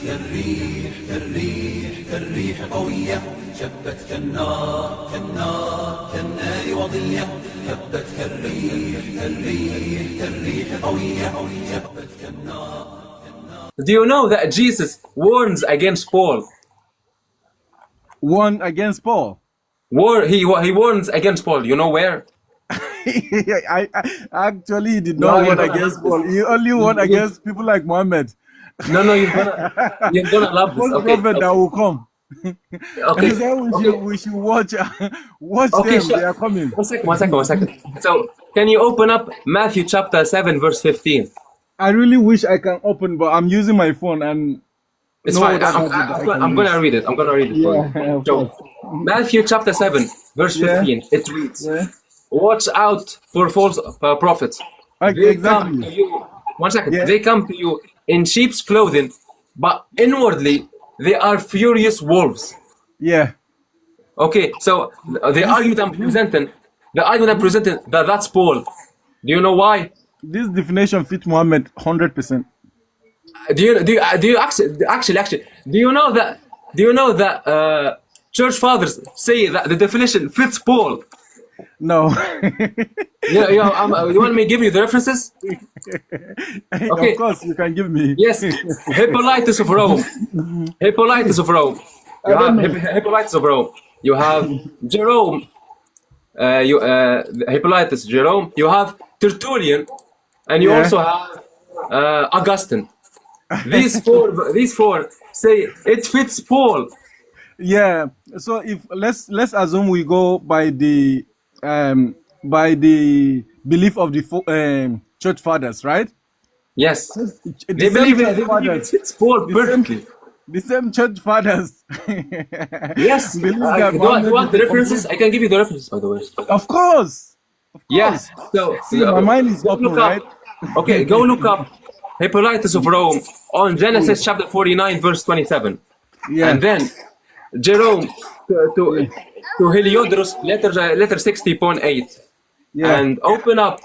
كالريح كالريح كالريح قوية، شبت كالنار كالنار كالنار وضية، هبت كالريح كالريح كالريح قوية، شبت كالنار. Do you know that Jesus warns against Paul? One against Paul. He warns against Paul. You know where? I actually did No, not you're warn gonna against love this. Paul. He only warned against people like Muhammad, No, you're gonna love this. first Okay, prophet that will come. And okay, he said we should watch okay. them. They are coming. One second. So, can you open up Matthew chapter 7, verse 15? I really wish I can open, but I'm using my phone and It's no fine. other gadget that I can I'm gonna use. read it. I'm gonna read it for Yeah, you. of So, course. Matthew chapter 7, verse Yeah. 15. It reads, Yeah. "Watch out for false prophets. Okay, They come to exactly. you." One second. Yeah. They come to you in sheep's clothing, but inwardly they are furious wolves. Yeah. Okay, so the argument I'm presenting, that's Paul. Do you know why? This definition fits Muhammad 100%. Do you actually do you know that church fathers say that the definition fits Paul? No. You want me to give you the references? Okay. Of course, you can give me. Yes, Hippolytus of Rome. Hippolytus of Rome. You have Hippolytus of Rome. You have Jerome. Hippolytus, Jerome. You have Tertullian, and you Yeah. also have Augustine. These four say it fits Paul. Yeah. So if let's assume we go by the belief of the church fathers, right? Yes, The they same believe church it fathers. fits Paul perfectly. The same church fathers. Yes. believe Do that you Muhammad want the is references? I can give you the references, by the way. Of course. Yes. So See, my mind is go open, look up- right? Okay, go look up Hippolytus of Rome on Genesis chapter 49, verse 27. Yeah. And then Jerome to Heliodorus, letter 60.8. Yeah. And open up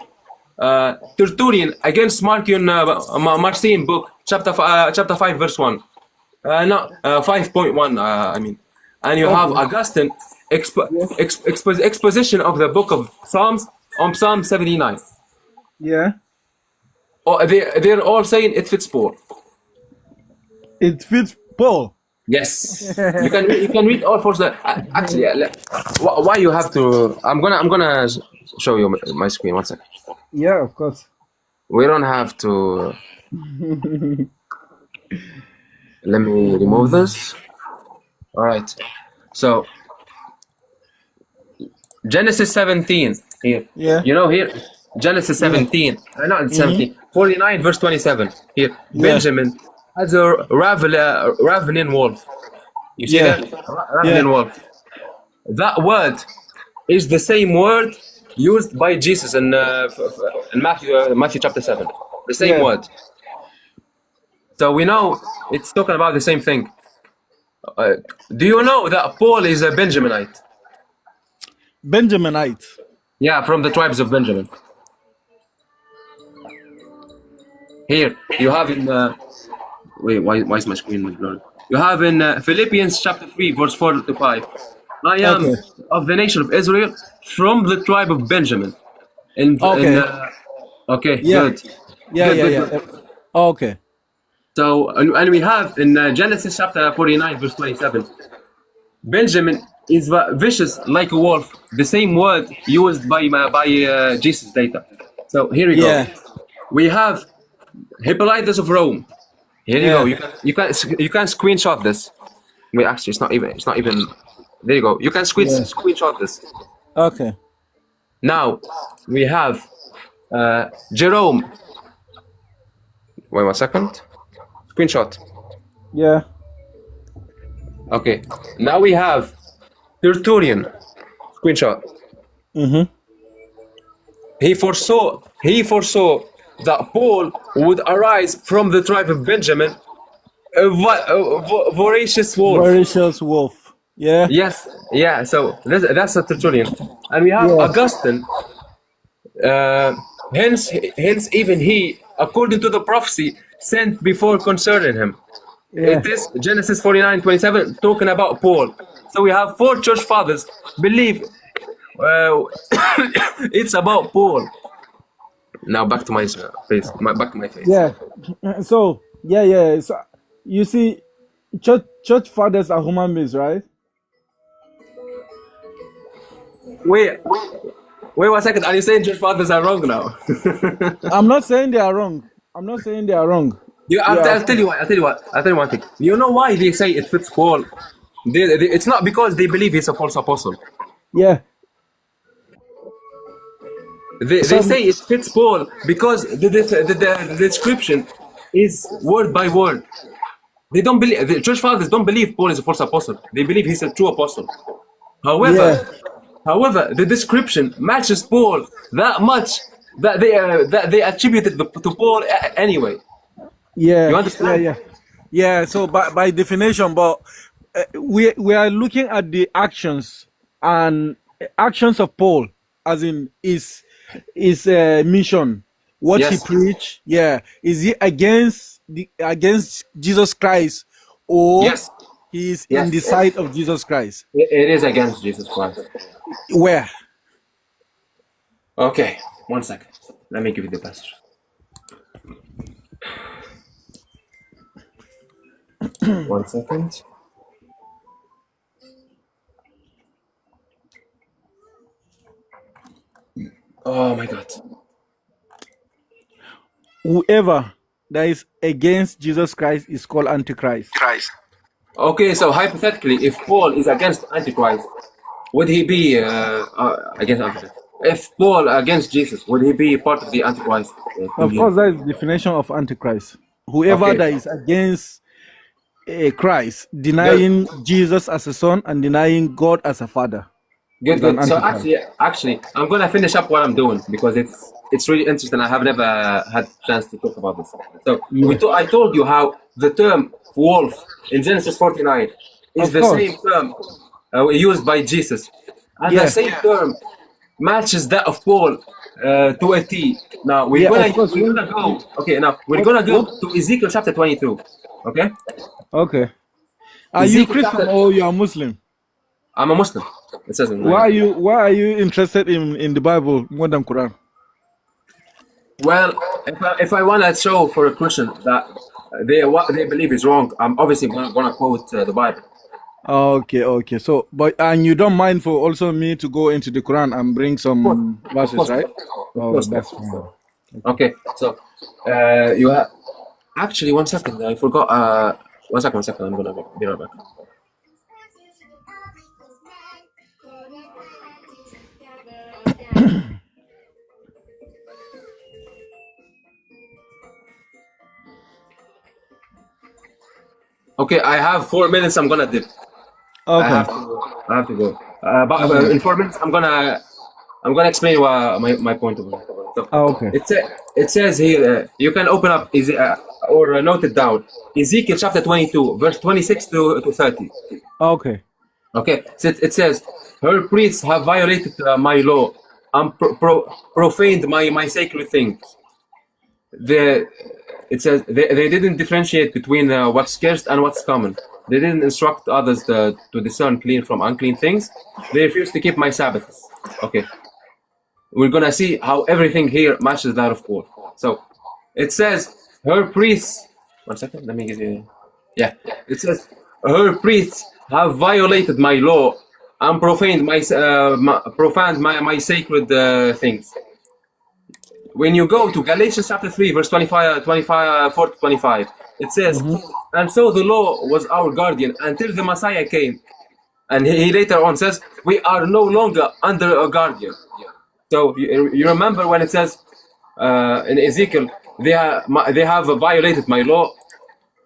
Tertullian against Marcion book, chapter 5, verse 1. 5.1, I mean. And you have Augustine exposition of the book of Psalms on Psalm 79. Yeah. Oh, they're all saying it fits Paul. It fits Paul. Yes, you can read all four. Actually, why you have to? I'm gonna show you my screen. One second. Yeah, of course. We don't have to. Let me remove this. All right. So Genesis 17 here. Yeah. You know here Genesis 17. Not 17. 49 verse 27 here. Benjamin as a ravening wolf. You see Yeah. that? Ravening wolf. That word is the same word used by Jesus in Matthew chapter 7. The same Yeah. word. So we know it's talking about the same thing. Do you know that Paul is a Benjaminite? Benjaminite. Yeah, from the tribes of Benjamin. Here, you have in... wait, why is my screen blurred? You have in Philippians chapter 3, verse 4 to 5. I am Okay. of the nation of Israel from the tribe of Benjamin. Okay. Okay, Yeah. good. Yeah, Good, yeah, good, yeah. good. Okay. So, and we have in Genesis chapter 49, verse 27, Benjamin is vicious like a wolf, the same word used by Jesus later. So here we Yeah. go. We have Hippolytus of Rome. Here you Yeah. go. You can screenshot this. Wait, actually, it's not even. There you go. You can screenshot this. Okay. Now we have Jerome. Wait 1 second. Screenshot. Yeah. Okay. Now we have Tertullian. Screenshot. He foresaw that Paul would arise from the tribe of Benjamin, a voracious wolf. Voracious wolf. Yeah. Yes, yeah. So that's a Tertullian, and we have Yeah. Augustine. Hence, even he, according to the prophecy, sent before concerning him. Yeah. It is Genesis 49:27 talking about Paul. So we have 4 church fathers believe it's about Paul. Now back to my face. Back to my face. Yeah. So yeah. So you see, church fathers are human beings, right? Wait 1 second. Are you saying church fathers are wrong now? I'm not saying they are wrong. I'm not saying they are wrong. I'll tell you one thing. You know why they say it fits Paul? It's not because they believe he's a false apostle. Yeah. They Some say it fits Paul because the description is word by word. They don't believe, the church fathers don't believe Paul is a false apostle. They believe he's a true apostle. yeah. However, the description matches Paul that much that they attributed to Paul anyway. Yeah. You understand? Yeah. So by definition, but we are looking at the actions and actions of Paul, as in his mission, what he Yes. preached. Yeah, is he against Jesus Christ, or Yes. he is Yes. in the side of Jesus Christ? It is against Jesus Christ. Where? Okay, 1 second. Let me give you the passage. One second. Oh my God. Whoever that is against Jesus Christ is called Antichrist. Okay, so hypothetically, if Paul is against Antichrist, would he be against Antichrist? If Paul against Jesus, would he be part of the Antichrist? Of course, that is the definition of Antichrist. Whoever Okay. that is against Christ, denying Jesus as a son and denying God as a father. Good, is an good. So Antichrist. actually, I'm gonna finish up what I'm doing because it's really interesting. I have never had a chance to talk about this. So Yeah. I told you how the term wolf in Genesis 49 is Of the course. same term used by Jesus, and Yeah. the same term matches that of Paul to a T. Now Yeah, of course. we're gonna go. Okay, now we're gonna go to Ezekiel chapter 22. Okay, Okay. Are you Ezekiel Christian chapter. or you are Muslim? I'm a Muslim. It says in Why are you interested in the Bible more than Quran? Well, if I want to show for a Christian that what they believe is wrong, I'm obviously gonna quote the Bible. Okay. So, and you don't mind for also me to go into the Quran and bring some verses, course. right? Of Oh, course. that's fine. Okay, so you have actually 1 second. I forgot. 1 second. I'm gonna be right back. Okay, I have 4 minutes. I'm gonna dip. I Okay. have to go. But in 4 minutes, I'm gonna explain what my point of view. So, Okay. it says here, you can open up or note it down. Ezekiel chapter 22, verse 26 to 30. Okay. Okay, so it says, her priests have violated my law and profaned my sacred things. It says they didn't differentiate between what's cursed and what's common. They didn't instruct others to discern clean from unclean things. They refused to keep my Sabbaths. Okay. We're gonna see how everything here matches that of Paul. So it says her priests. 1 second, let me give you. Yeah, it says her priests have violated my law and profaned my sacred things. When you go to Galatians chapter 3, verse 25, 4 to 25, it says, and so the law was our guardian until the Messiah came. And he later on says, we are no longer under a guardian. So you remember when it says in Ezekiel, they have violated my law.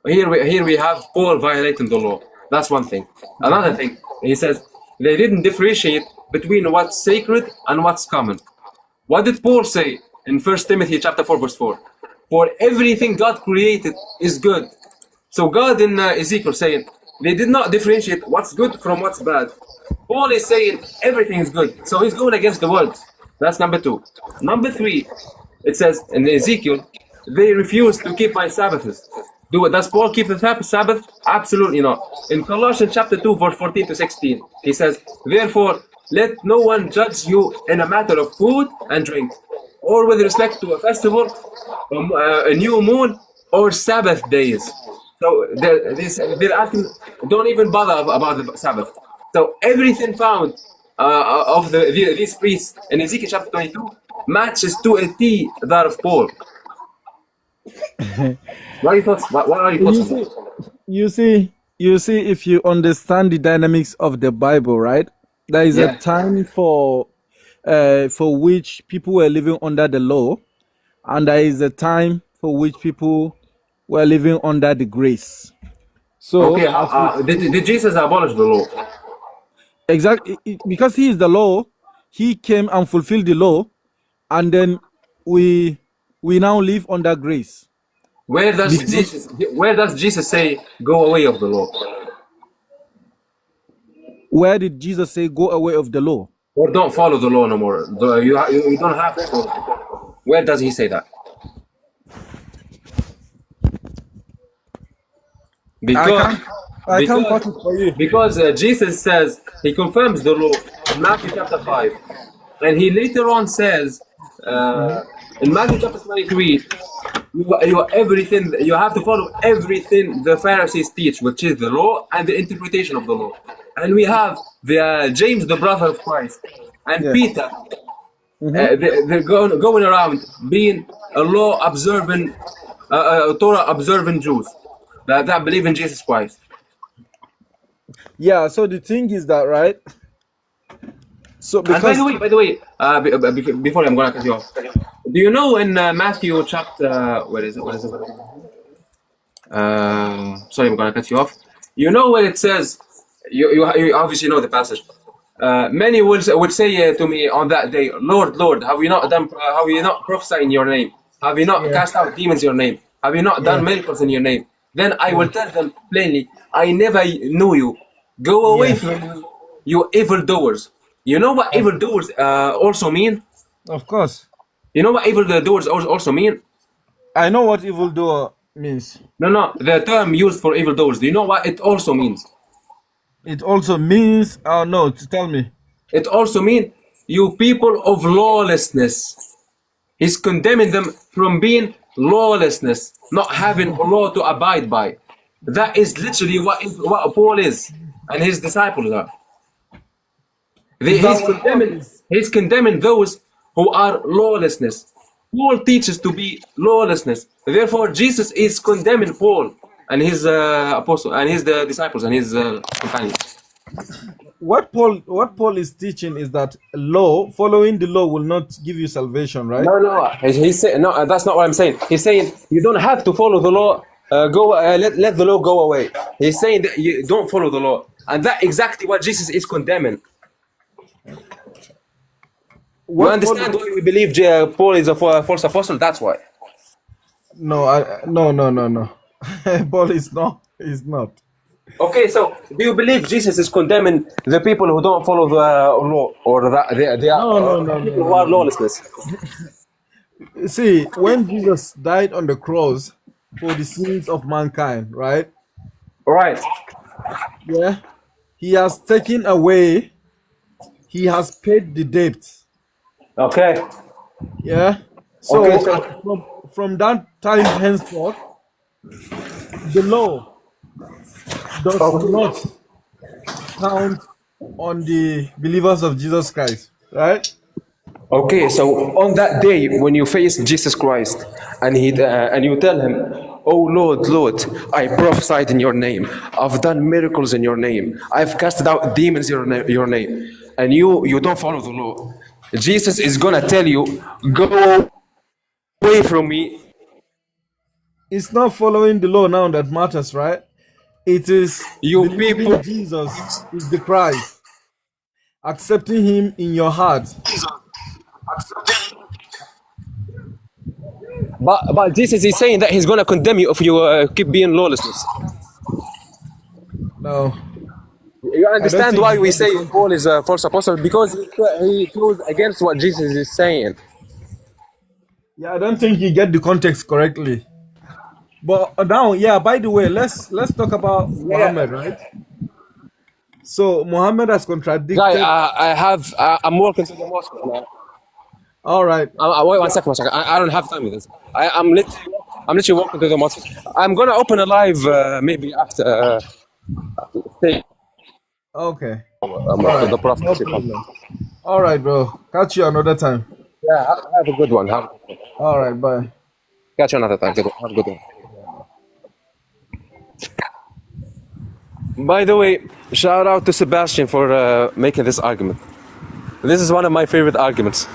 Here we have Paul violating the law. That's one thing. Another thing, he says, they didn't differentiate between what's sacred and what's common. What did Paul say in 1 Timothy chapter 4, verse 4? For everything God created is good. So God in Ezekiel saying, they did not differentiate what's good from what's bad. Paul is saying everything is good. So he's going against the words. That's number 2. Number 3, it says in Ezekiel, they refuse to keep my Sabbaths. Does Paul keep the Sabbath? Absolutely not. In Colossians chapter 2, verse 14 to 16, he says, "Therefore, let no one judge you in a matter of food and drink, or with respect to a festival, a new moon, or Sabbath days." So they're asking, don't even bother about the Sabbath. So everything found of these priests in Ezekiel chapter 22 matches to a T that of Paul. What are your thoughts? What are your thoughts You on see, that? you see, if you understand the dynamics of the Bible, right? There is a Yeah. time for which people were living under the law, and there is a time for which people were living under the grace. So, Okay. as we Did Jesus abolish the law? exactly because he is the law, he came and fulfilled the law, and then we now live under grace. Where does Jesus say go away of the law? Where did Jesus say go away of the law? Or don't follow the law no more? You don't have to follow it. Where does he say that? Because I can't quote because it for you. because Jesus says, he confirms the law in Matthew chapter 5, and he later on says in Matthew chapter 23, you have to follow everything the Pharisees teach, which is the law and the interpretation of the law. And we have the James, the brother of Christ, and Yeah. Peter. They're going around being a law observant, Torah observant Jews that believe in Jesus Christ. Yeah, so the thing is that, right? So And because by the way, before I'm gonna cut you off, do you know in Matthew chapter, where is it? Sorry, I'm gonna cut you off. You know where it says, you obviously know the passage. Many would say to me on that day, Lord, Lord, have you not prophesied in your name? Have you not cast out demons in your name? Have you not done miracles in your name? Then I will tell them plainly, I never knew you. Go away from me, you evildoers. You know what evildoers also mean? of course You know what evildoers also mean? I know what evildoer means. No, the term used for evildoers. Do you know what it also means? It also means no, tell me. It also means you people of lawlessness. He's condemning them from being lawlessness, not having a law to abide by. That is literally what Paul is and his disciples are. Is that what Paul is? He's condemning those who are lawlessness. Paul teaches to be lawlessness. Therefore, Jesus is condemning Paul and his apostle and his disciples and his companions. What Paul is teaching is that following the law will not give you salvation, right? No. He's saying no. That's not what I'm saying. He's saying you don't have to follow the law. Let the law go away. He's saying that you don't follow the law, and that exactly what Jesus is condemning. You What understand Paul, why we believe Paul is a false apostle? That's why. no. Paul is not. He's not. Okay, so do you believe Jesus is condemning the people who don't follow the law, or that they are No. people who are lawlessness? See, when Jesus died on the cross for the sins of mankind, right? Right. Yeah. He has taken away, he has paid the debt. Okay. Yeah. So, Okay. So from that time henceforth, the law does not count on the believers of Jesus Christ, right? okay. So on that day when you face Jesus Christ and and you tell him, "Oh Lord, Lord, I prophesied in your name. I've done miracles in your name. I've casted out demons in your name," and you don't follow the law, Jesus is gonna tell you, "Go away from me." It's not following the law now that matters, right? It is You believing people. Jesus is the Christ, accepting him in your heart. But Jesus is saying that he's gonna condemn you if you keep being lawlessness. No, You understand think why you we get the say context. Paul is a false apostle? Because he goes against what Jesus is saying. Yeah, I don't think you get the context correctly. But now, yeah. By the way, let's talk about Muhammad, right? So Muhammad has Guy, contradicted. I'm walking to the mosque now. All right, Wait one second. I don't have time with this. I'm literally walking to the mosque. I'm gonna open a live maybe after say, okay, to the prophet. no problem. All right, bro. Catch you another time. Yeah, have a good one. All right, bye. Catch you another time. Have a good one. By the way, shout out to Sebastian for making this argument. This is one of my favorite arguments.